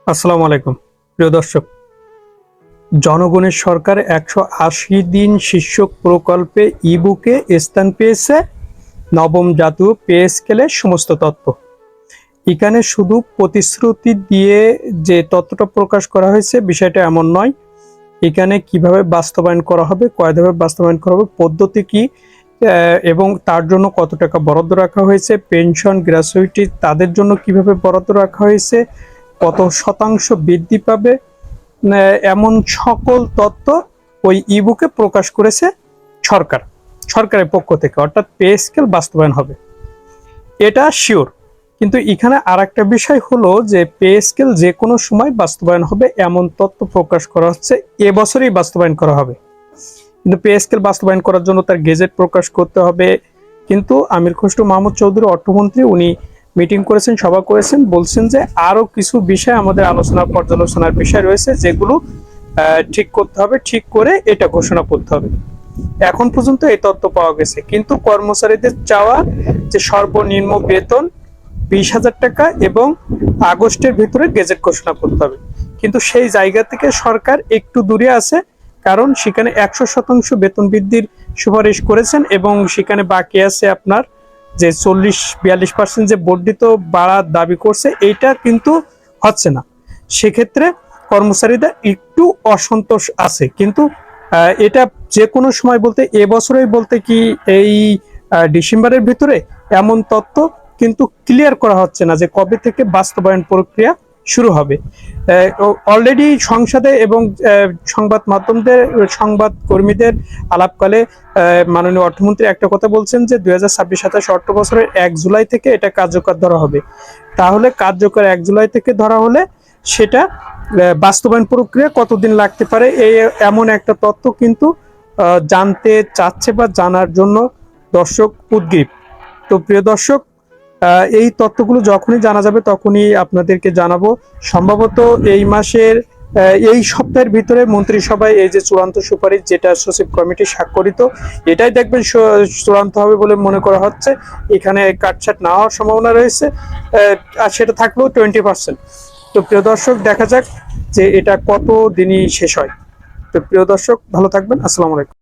আসসালামু আলাইকুম প্রিয় দর্শক। জনগণের সরকার 180 দিন শীর্ষক প্রকল্পে ইবুকে স্থান পেয়েছে নবম জাতীয় পে স্কেলের সমস্ত তথ্য। এখানে শুধু প্রতিশ্রুতি দিয়ে যে তথ্যটা প্রকাশ করা হয়েছে বিষয়টা এমন নয়। এখানে কিভাবে বাস্তবায়ন করা হবে, কয় ধাপে বাস্তবায়ন করা হবে, পদ্ধতি কি, এবং তার জন্য কত টাকা বরাদ্দ রাখা হয়েছে, পেনশন গ্র্যাচুইটি তাদের জন্য কিভাবে বরাদ্দ রাখা হয়েছে, কত শতাংশ বৃদ্ধি পাবে, এমন সকল তথ্য ওই ইবুকে প্রকাশ করেছে সরকারের পক্ষ থেকে, অর্থাৎ পে স্কেল বাস্তবায়ন হবে এটা শিওর। কিন্তু এখানে আর একটা বিষয় হলো যে পে স্কেল যে কোনো সময় বাস্তবায়ন হবে এমন তথ্য প্রকাশ করা হচ্ছে, এবছরই বাস্তবায়ন করা হবে। কিন্তু পে স্কেল বাস্তবায়ন করার জন্য তার গেজেট প্রকাশ করতে হবে। কিন্তু আমির খসরু মাহমুদ চৌধুরী অর্থমন্ত্রী উনি মিটিং করেছেন, সভা করেছেন, বলছেন যে আরো কিছু বিষয় আমাদের আলোচনা পর্যালোচনার বিষয় রয়েছে যেগুলো ঠিক করতে হবে, ঠিক করে এটা ঘোষণা করতে হবে। এখন পর্যন্ত এই তথ্য পাওয়া গেছে, কিন্তু কর্মচারীদের চাওয়া যে সর্বনিম্ন বেতন 20,000 টাকা এবং আগস্টের ভিতরে গেজেট ঘোষণা করতে হবে। কিন্তু সেই জায়গা থেকে সরকার একটু দূরে আছে, কারণ সেখানে 100% বেতন বৃদ্ধির সুপারিশ করেছেন এবং সেখানে বাকি আছে আপনার যে 40-42% যে বর্ধিত বাড়ার দাবি করছে, এইটা কিন্তু হচ্ছে না। সেক্ষেত্রে কর্মচারীদের একটু অসন্তোষ আছে। কিন্তু এটা যে কোনো সময় বলতে এবছরেই বলতে কি এই ডিসেম্বরের ভিতরে এমন তথ্য কিন্তু ক্লিয়ার করা হচ্ছে না যে কবে থেকে বাস্তবায়ন প্রক্রিয়া শুরু হবে। অলরেডি সংসদে এবং সংবাদ মাধ্যমদের সংবাদ কর্মীদের আলাপকালে মাননীয় অর্থমন্ত্রী একটা কথা বলছেন যে 2026-27 অর্থ বছরের 1 জুলাই থেকে এটা কার্যকর ধরা হবে। তাহলে কার্যকর 1 জুলাই থেকে ধরা হলে সেটা বাস্তবায়ন প্রক্রিয়া কতদিন লাগতে পারে, এই এমন একটা তথ্য কিন্তু জানতে চাচ্ছে বা জানার জন্য দর্শক উদ্গ্রীব। তো প্রিয় দর্শক, এই তথ্যগুলো যখনই জানা যাবে তখনই আপনাদেরকে জানাবো। সম্ভবত এই মাসের এই সপ্তাহের ভিতরে মন্ত্রিসভায় এই যে চূড়ান্ত সুপারিশ যেটা সচিব কমিটি স্বাক্ষরিত, এটাই দেখবেন চূড়ান্ত হবে বলে মনে করা হচ্ছে। এখানে কাটছাট না হওয়ার সম্ভাবনা রয়েছে, আর সেটা থাকলেও 20%। তো প্রিয় দর্শক, দেখা যাক যে এটা কত দিনই শেষ হয়। তো প্রিয় দর্শক, ভালো থাকবেন। আসসালামু আলাইকুম।